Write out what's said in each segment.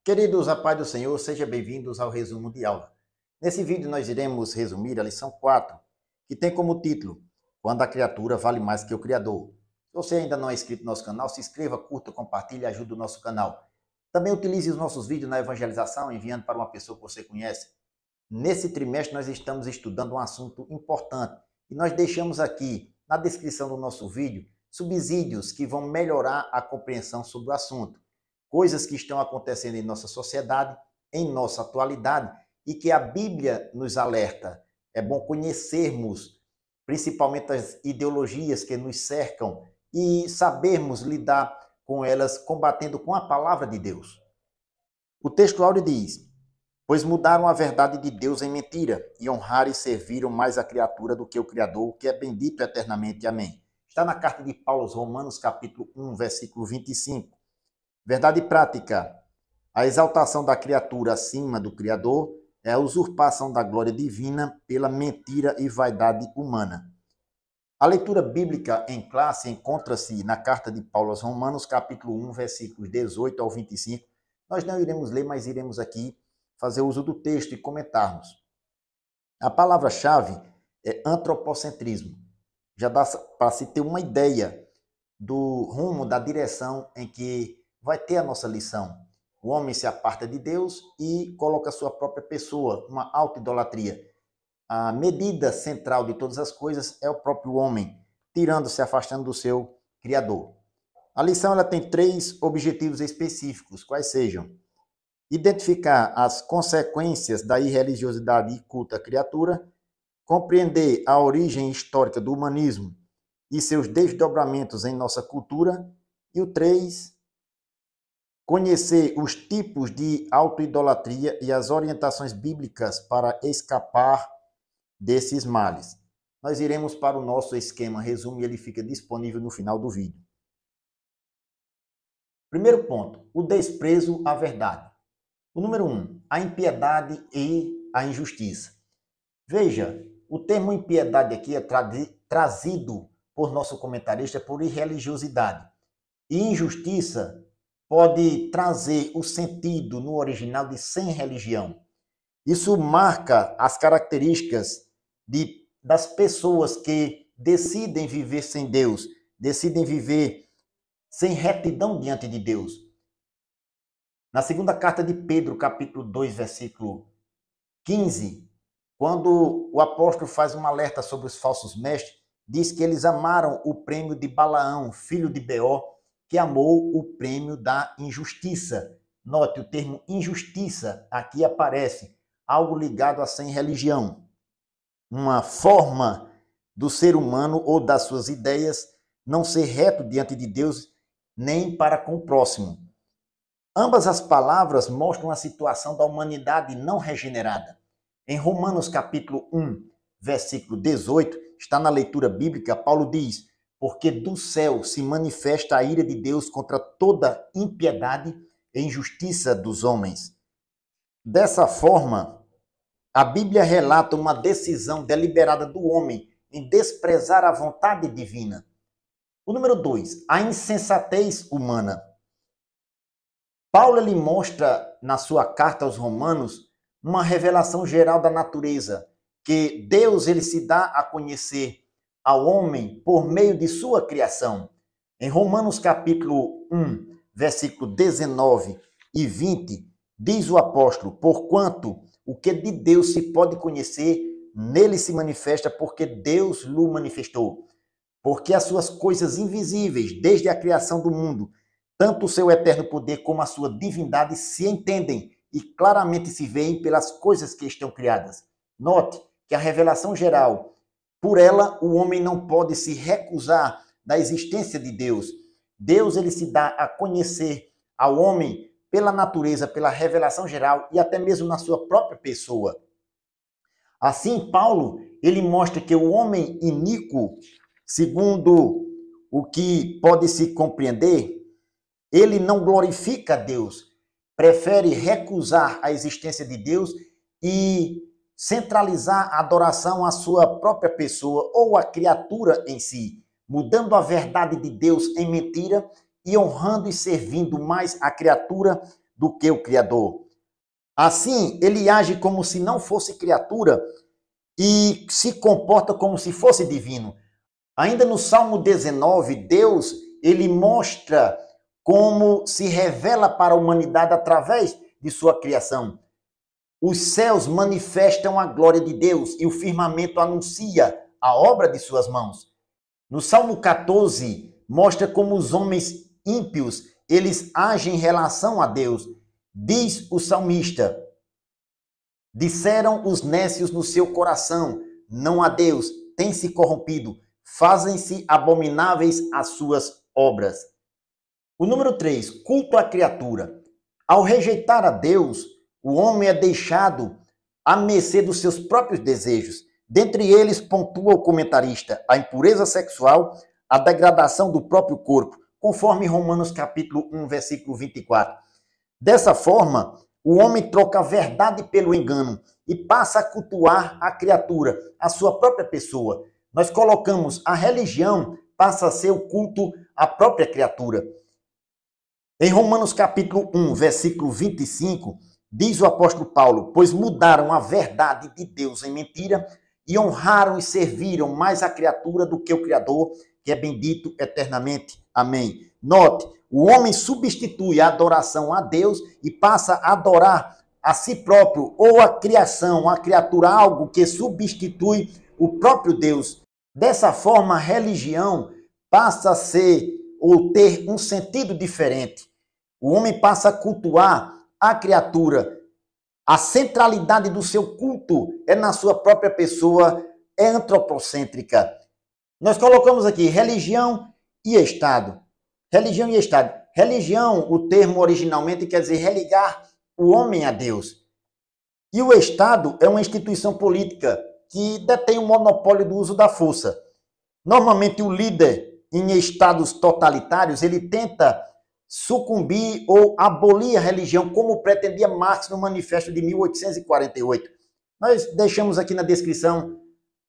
Queridos, a paz do Senhor, sejam bem-vindos ao resumo de aula. Nesse vídeo nós iremos resumir a lição 4, que tem como título Quando a criatura vale mais que o Criador. Se você ainda não é inscrito no nosso canal, se inscreva, curta, compartilhe e ajude o nosso canal. Também utilize os nossos vídeos na evangelização, enviando para uma pessoa que você conhece. Nesse trimestre nós estamos estudando um assunto importante e nós deixamos aqui na descrição do nosso vídeo subsídios que vão melhorar a compreensão sobre o assunto. Coisas que estão acontecendo em nossa sociedade, em nossa atualidade, e que a Bíblia nos alerta. É bom conhecermos, principalmente as ideologias que nos cercam, e sabermos lidar com elas, combatendo com a palavra de Deus. O texto áureo diz: pois mudaram a verdade de Deus em mentira, e honraram e serviram mais a criatura do que o Criador, que é bendito eternamente. Amém. Está na carta de Paulo aos Romanos, capítulo 1, versículo 25. Verdade prática: a exaltação da criatura acima do Criador é a usurpação da glória divina pela mentira e vaidade humana. A leitura bíblica em classe encontra-se na carta de Paulo aos Romanos, capítulo 1, versículos 18 ao 25. Nós não iremos ler, mas iremos aqui fazer uso do texto e comentarmos. A palavra-chave é antropocentrismo. Já dá para se ter uma ideia do rumo, da direção em que vai ter a nossa lição. O homem se aparta de Deus e coloca a sua própria pessoa, uma autoidolatria. A medida central de todas as coisas é o próprio homem, tirando-se, afastando do seu Criador. A lição ela tem 3 objetivos específicos, quais sejam: identificar as consequências da irreligiosidade e culto à criatura, compreender a origem histórica do humanismo e seus desdobramentos em nossa cultura, e o 3, conhecer os tipos de autoidolatria e as orientações bíblicas para escapar desses males. Nós iremos para o nosso esquema resumo e ele fica disponível no final do vídeo. Primeiro ponto, o desprezo à verdade. O número 1, a impiedade e a injustiça. Veja, o termo impiedade aqui é trazido por nosso comentarista por irreligiosidade. E injustiça pode trazer o sentido no original de sem religião. Isso marca as características das pessoas que decidem viver sem Deus, decidem viver sem retidão diante de Deus. Na segunda carta de Pedro, capítulo 2, versículo 15, quando o apóstolo faz um alerta sobre os falsos mestres, diz que eles amaram o prêmio de Balaão, filho de Beor, que amou o prêmio da injustiça. Note, o termo injustiça aqui aparece, algo ligado a sem religião. Uma forma do ser humano ou das suas ideias não ser reto diante de Deus, nem para com o próximo. Ambas as palavras mostram a situação da humanidade não regenerada. Em Romanos capítulo 1, versículo 18, está na leitura bíblica, Paulo diz: porque do céu se manifesta a ira de Deus contra toda impiedade e injustiça dos homens. Dessa forma, a Bíblia relata uma decisão deliberada do homem em desprezar a vontade divina. O número 2, a insensatez humana. Paulo ele mostra na sua carta aos Romanos uma revelação geral da natureza, que Deus ele se dá a conhecer ao homem por meio de sua criação. Em Romanos capítulo 1, versículo 19 e 20, diz o apóstolo: porquanto o que de Deus se pode conhecer, nele se manifesta, porque Deus lhe manifestou. Porque as suas coisas invisíveis, desde a criação do mundo, tanto o seu eterno poder como a sua divindade se entendem e claramente se veem pelas coisas que estão criadas. Note que a revelação geral, por ela o homem não pode se recusar da existência de Deus. Deus ele se dá a conhecer ao homem pela natureza, pela revelação geral e até mesmo na sua própria pessoa. Assim, Paulo ele mostra que o homem iníquo, segundo o que pode se compreender, ele não glorifica a Deus, prefere recusar a existência de Deus e centralizar a adoração à sua própria pessoa ou à criatura em si, mudando a verdade de Deus em mentira e honrando e servindo mais a criatura do que o Criador. Assim, ele age como se não fosse criatura e se comporta como se fosse divino. Ainda no Salmo 19, Deus, ele mostra como se revela para a humanidade através de sua criação. Os céus manifestam a glória de Deus e o firmamento anuncia a obra de suas mãos. No Salmo 14, mostra como os homens ímpios, eles agem em relação a Deus. Diz o salmista: disseram os nécios no seu coração, não há Deus, tem-se corrompido, fazem-se abomináveis as suas obras. O número 3, culto à criatura. Ao rejeitar a Deus, o homem é deixado à mercê dos seus próprios desejos. Dentre eles, pontua o comentarista, a impureza sexual, a degradação do próprio corpo, conforme Romanos capítulo 1, versículo 24. Dessa forma, o homem troca a verdade pelo engano e passa a cultuar a criatura, a sua própria pessoa. Nós colocamos a religião, passa a ser o culto à própria criatura. Em Romanos capítulo 1, versículo 25, diz o apóstolo Paulo: pois mudaram a verdade de Deus em mentira e honraram e serviram mais a criatura do que o Criador, que é bendito eternamente. Amém. Note, o homem substitui a adoração a Deus e passa a adorar a si próprio ou a criação, a criatura, algo que substitui o próprio Deus. Dessa forma, a religião passa a ser ou ter um sentido diferente. O homem passa a cultuar a criatura. A centralidade do seu culto é na sua própria pessoa, é antropocêntrica. Nós colocamos aqui religião e Estado. Religião e Estado. Religião, o termo originalmente quer dizer religar o homem a Deus. E o Estado é uma instituição política que detém o monopólio do uso da força. Normalmente o líder em estados totalitários, ele tenta sucumbir ou abolir a religião, como pretendia Marx no Manifesto de 1848. Nós deixamos aqui na descrição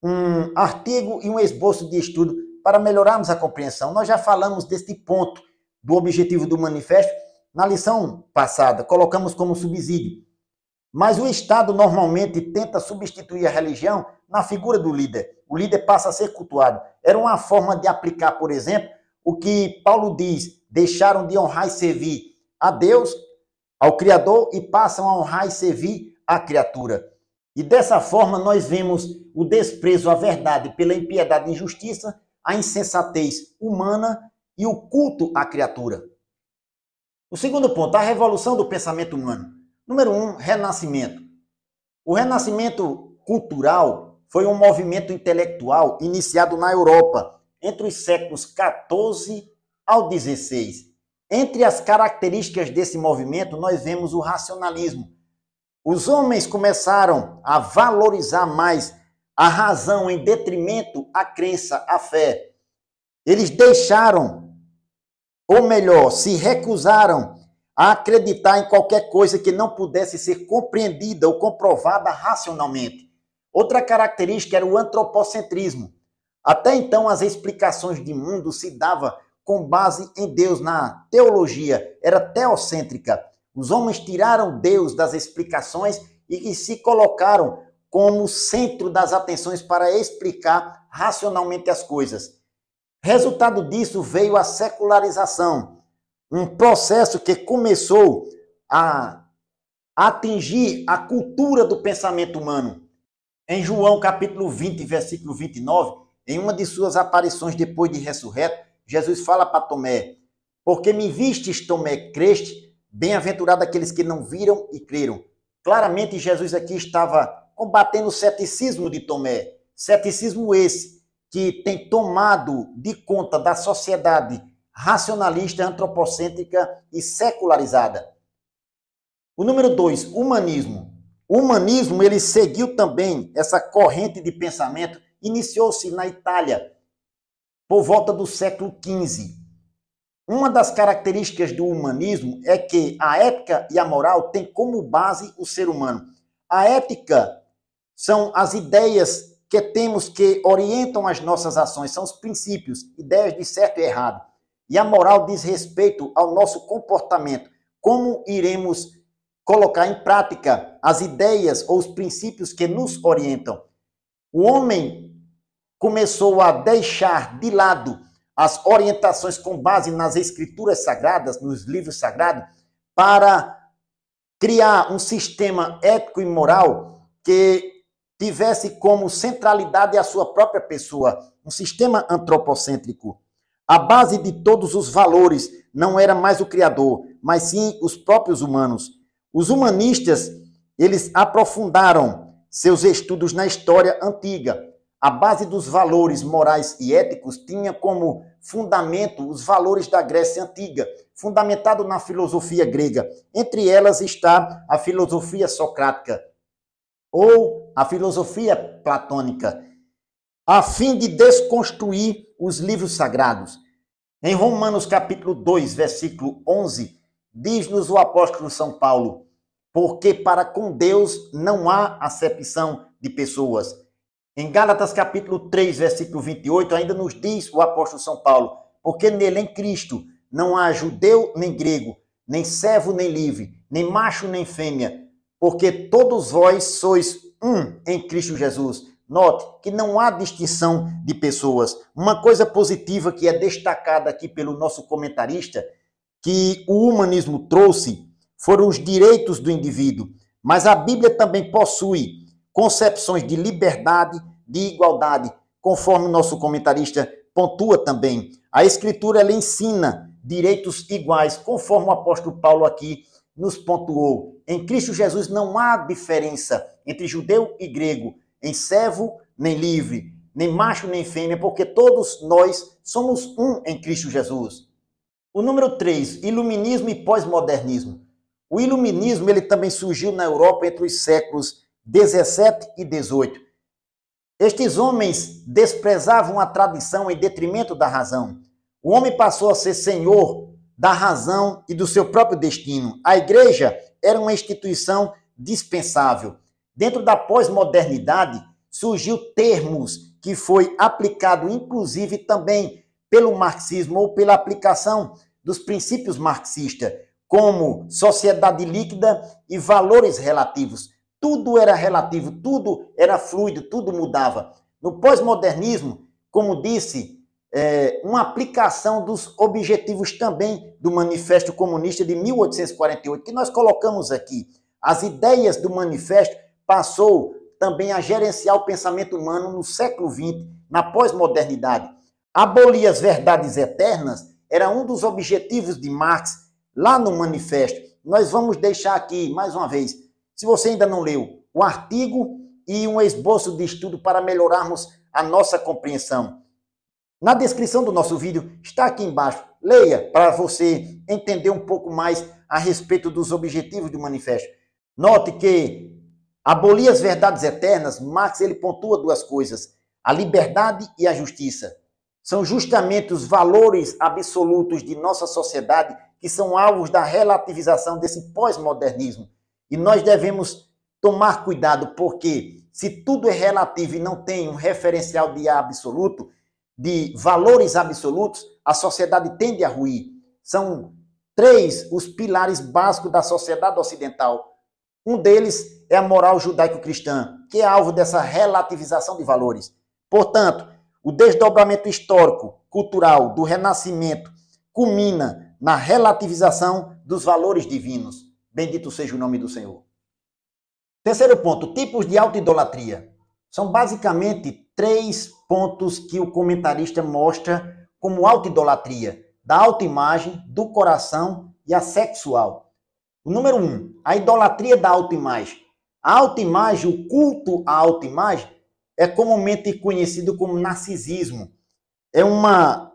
um artigo e um esboço de estudo para melhorarmos a compreensão. Nós já falamos deste ponto do objetivo do manifesto na lição passada, colocamos como subsídio. Mas o Estado normalmente tenta substituir a religião na figura do líder. O líder passa a ser cultuado. Era uma forma de aplicar, por exemplo, o que Paulo diz: deixaram de honrar e servir a Deus, ao Criador, e passam a honrar e servir a criatura. E dessa forma nós vemos o desprezo à verdade pela impiedade e injustiça, a insensatez humana e o culto à criatura. O segundo ponto, a revolução do pensamento humano. Número 1, renascimento. O renascimento cultural foi um movimento intelectual iniciado na Europa entre os séculos XIV ao XVI. Entre as características desse movimento, nós vemos o racionalismo. Os homens começaram a valorizar mais a razão em detrimento à crença, à fé. Eles deixaram, ou melhor, se recusaram a acreditar em qualquer coisa que não pudesse ser compreendida ou comprovada racionalmente. Outra característica era o antropocentrismo. Até então, as explicações de mundo se davam com base em Deus, na teologia, era teocêntrica. Os homens tiraram Deus das explicações e se colocaram como centro das atenções para explicar racionalmente as coisas. Resultado disso veio a secularização, um processo que começou a atingir a cultura do pensamento humano. Em João capítulo 20, versículo 29, em uma de suas aparições depois de ressurreto, Jesus fala para Tomé: porque me vistes, Tomé, creste? Bem-aventurado aqueles que não viram e creram. Claramente, Jesus aqui estava combatendo o ceticismo de Tomé. Ceticismo esse que tem tomado de conta da sociedade racionalista, antropocêntrica e secularizada. O número 2, humanismo. O humanismo, ele seguiu também essa corrente de pensamento, iniciou-se na Itália, por volta do século XV. Uma das características do humanismo é que a ética e a moral têm como base o ser humano. A ética são as ideias que temos que orientam as nossas ações, são os princípios, ideias de certo e errado. E a moral diz respeito ao nosso comportamento, como iremos colocar em prática as ideias ou os princípios que nos orientam. O homem começou a deixar de lado as orientações com base nas escrituras sagradas, nos livros sagrados, para criar um sistema ético e moral que tivesse como centralidade a sua própria pessoa, um sistema antropocêntrico. A base de todos os valores não era mais o Criador, mas sim os próprios humanos. Os humanistas, eles aprofundaram seus estudos na história antiga. A base dos valores morais e éticos tinha como fundamento os valores da Grécia Antiga, fundamentado na filosofia grega. Entre elas está a filosofia socrática ou a filosofia platônica, a fim de desconstruir os livros sagrados. Em Romanos capítulo 2, versículo 11, diz-nos o apóstolo São Paulo: porque para com Deus não há acepção de pessoas. Em Gálatas capítulo 3, versículo 28, ainda nos diz o apóstolo São Paulo: porque nele, em Cristo, não há judeu nem grego, nem servo nem livre, nem macho nem fêmea, porque todos vós sois um em Cristo Jesus. Note que não há distinção de pessoas. Uma coisa positiva que é destacada aqui pelo nosso comentarista, que o humanismo trouxe, foram os direitos do indivíduo. Mas a Bíblia também possui concepções de liberdade, de igualdade, conforme o nosso comentarista pontua também. A Escritura, ela ensina direitos iguais, conforme o apóstolo Paulo aqui nos pontuou. Em Cristo Jesus não há diferença entre judeu e grego, em servo nem livre, nem macho nem fêmea, porque todos nós somos um em Cristo Jesus. O número 3, iluminismo e pós-modernismo. O iluminismo, ele também surgiu na Europa entre os séculos 17 e 18. Estes homens desprezavam a tradição em detrimento da razão. O homem passou a ser senhor da razão e do seu próprio destino. A igreja era uma instituição dispensável. Dentro da pós-modernidade, surgiu termos que foi aplicado, inclusive, também pelo marxismo ou pela aplicação dos princípios marxistas, como sociedade líquida e valores relativos. Tudo era relativo, tudo era fluido, tudo mudava. No pós-modernismo, como disse, uma aplicação dos objetivos também do Manifesto Comunista de 1848, que nós colocamos aqui. As ideias do manifesto passou também a gerenciar o pensamento humano no século XX, na pós-modernidade. Abolir as verdades eternas era um dos objetivos de Marx lá no manifesto. Nós vamos deixar aqui, mais uma vez, se você ainda não leu, o artigo e um esboço de estudo para melhorarmos a nossa compreensão. Na descrição do nosso vídeo está aqui embaixo. Leia para você entender um pouco mais a respeito dos objetivos do manifesto. Note que abolir as verdades eternas, Marx ele pontua duas coisas: a liberdade e a justiça. São justamente os valores absolutos de nossa sociedade que são alvos da relativização desse pós-modernismo. E nós devemos tomar cuidado, porque se tudo é relativo e não tem um referencial de absoluto, de valores absolutos, a sociedade tende a ruir. São 3 os pilares básicos da sociedade ocidental. Um deles é a moral judaico-cristã, que é alvo dessa relativização de valores. Portanto, o desdobramento histórico, cultural do Renascimento culmina na relativização dos valores divinos. Bendito seja o nome do Senhor. Terceiro ponto, tipos de autoidolatria. São basicamente 3 pontos que o comentarista mostra como autoidolatria: da autoimagem, do coração e a sexual. O número 1, a idolatria da autoimagem. A autoimagem, o culto à autoimagem, é comumente conhecido como narcisismo. É uma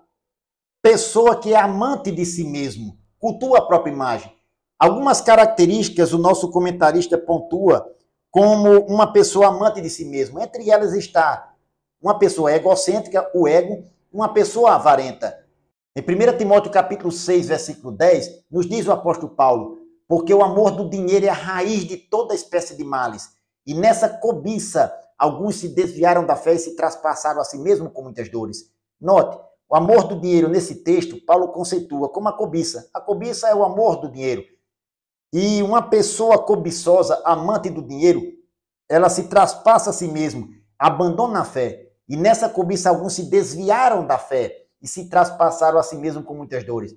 pessoa que é amante de si mesmo, cultua a própria imagem. Algumas características o nosso comentarista pontua como uma pessoa amante de si mesmo. Entre elas está uma pessoa egocêntrica, o ego, uma pessoa avarenta. Em 1 Timóteo capítulo 6, versículo 10, nos diz o apóstolo Paulo: porque o amor do dinheiro é a raiz de toda espécie de males, e nessa cobiça alguns se desviaram da fé e se traspassaram a si mesmo com muitas dores. Note, o amor do dinheiro nesse texto, Paulo conceitua como a cobiça. A cobiça é o amor do dinheiro. E uma pessoa cobiçosa, amante do dinheiro, ela se traspassa a si mesmo, abandona a fé. E nessa cobiça alguns se desviaram da fé e se traspassaram a si mesmo com muitas dores.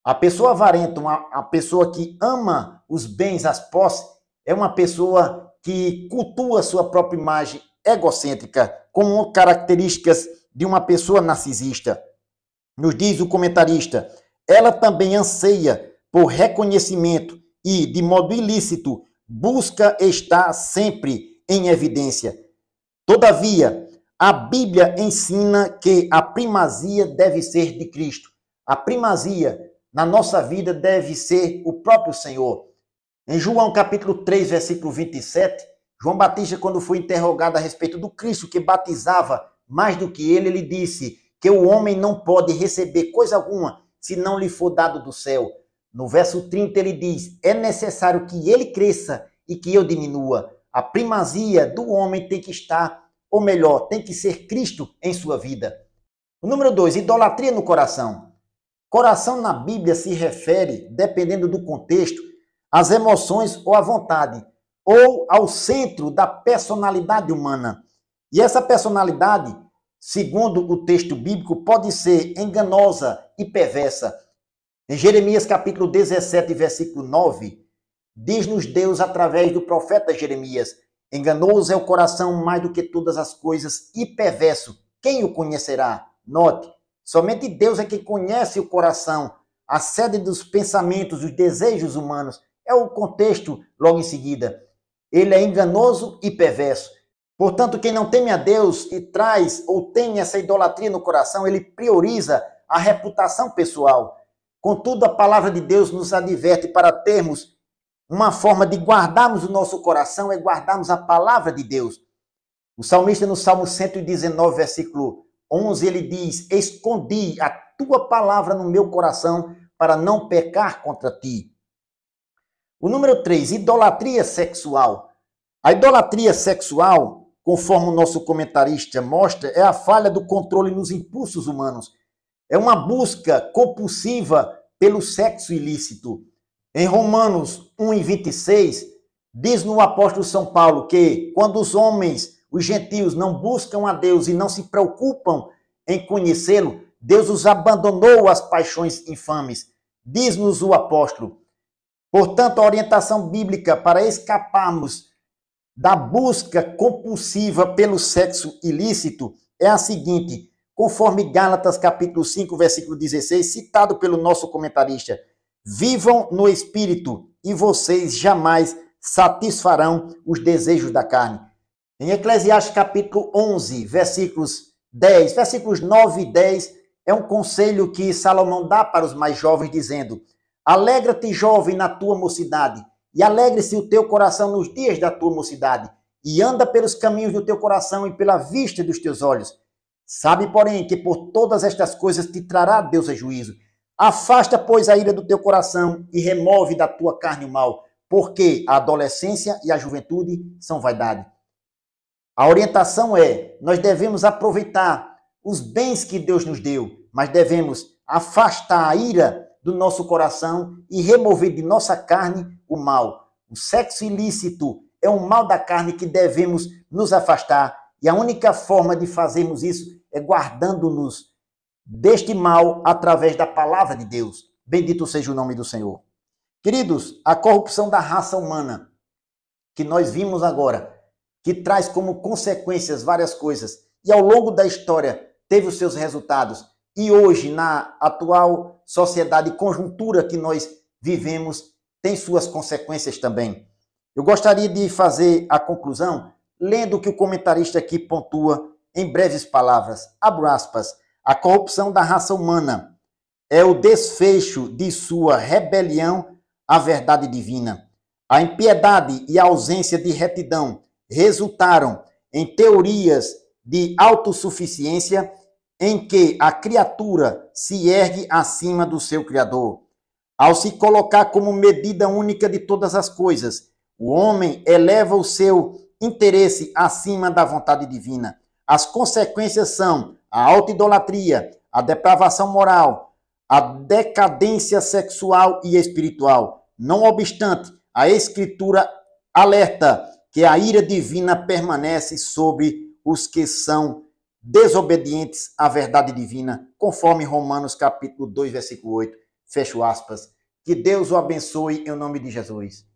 A pessoa avarenta, a pessoa que ama os bens, as posses, é uma pessoa que cultua sua própria imagem egocêntrica, com características de uma pessoa narcisista. Nos diz o comentarista, ela também anseia por reconhecimento e, de modo ilícito, busca estar sempre em evidência. Todavia, a Bíblia ensina que a primazia deve ser de Cristo. A primazia na nossa vida deve ser o próprio Senhor. Em João capítulo 3, versículo 27, João Batista, quando foi interrogado a respeito do Cristo que batizava mais do que ele disse que o homem não pode receber coisa alguma se não lhe for dado do céu. No verso 30 ele diz, é necessário que ele cresça e que eu diminua. A primazia do homem tem que estar, ou melhor, tem que ser Cristo em sua vida. O número 2, idolatria no coração. Coração na Bíblia se refere, dependendo do contexto, às emoções ou à vontade, ou ao centro da personalidade humana. E essa personalidade, segundo o texto bíblico, pode ser enganosa e perversa. Em Jeremias capítulo 17, versículo 9, diz-nos Deus através do profeta Jeremias, enganoso é o coração mais do que todas as coisas e perverso, quem o conhecerá? Note, somente Deus é quem conhece o coração, a sede dos pensamentos, dos desejos humanos. É o contexto logo em seguida. Ele é enganoso e perverso. Portanto, quem não teme a Deus e traz ou tem essa idolatria no coração, ele prioriza a reputação pessoal. Contudo, a palavra de Deus nos adverte para termos uma forma de guardarmos o nosso coração, é guardarmos a palavra de Deus. O salmista no Salmo 119, versículo 11, ele diz, escondi a tua palavra no meu coração para não pecar contra ti. O número 3, idolatria sexual. A idolatria sexual, conforme o nosso comentarista mostra, é a falha do controle nos impulsos humanos. É uma busca compulsiva pelo sexo ilícito. Em Romanos 1:26, diz no apóstolo São Paulo que quando os homens, os gentios, não buscam a Deus e não se preocupam em conhecê-lo, Deus os abandonou às paixões infames. Diz-nos o apóstolo. Portanto, a orientação bíblica para escaparmos da busca compulsiva pelo sexo ilícito é a seguinte, conforme Gálatas capítulo 5, versículo 16, citado pelo nosso comentarista, vivam no Espírito e vocês jamais satisfarão os desejos da carne. Em Eclesiastes capítulo 11, versículos 9 e 10, é um conselho que Salomão dá para os mais jovens, dizendo, alegra-te, jovem, na tua mocidade, e alegre-se o teu coração nos dias da tua mocidade, e anda pelos caminhos do teu coração e pela vista dos teus olhos. Sabe, porém, que por todas estas coisas te trará Deus a juízo. Afasta, pois, a ira do teu coração e remove da tua carne o mal, porque a adolescência e a juventude são vaidade. A orientação é, nós devemos aproveitar os bens que Deus nos deu, mas devemos afastar a ira do nosso coração e remover de nossa carne o mal. O sexo ilícito é um mal da carne que devemos nos afastar, e a única forma de fazermos isso é guardando-nos deste mal através da palavra de Deus. Bendito seja o nome do Senhor. Queridos, a corrupção da raça humana, que nós vimos agora, que traz como consequências várias coisas, e ao longo da história teve os seus resultados, e hoje, na atual sociedade e conjuntura que nós vivemos, tem suas consequências também. Eu gostaria de fazer a conclusão lendo o que o comentarista aqui pontua em breves palavras. Abro aspas. A corrupção da raça humana é o desfecho de sua rebelião à verdade divina. A impiedade e a ausência de retidão resultaram em teorias de autossuficiência em que a criatura se ergue acima do seu Criador. Ao se colocar como medida única de todas as coisas, o homem eleva o seu interesse acima da vontade divina. As consequências são a autoidolatria, a depravação moral, a decadência sexual e espiritual. Não obstante, a Escritura alerta que a ira divina permanece sobre os que são desobedientes à verdade divina, conforme Romanos capítulo 2, versículo 8. Fecho aspas. Que Deus o abençoe em nome de Jesus.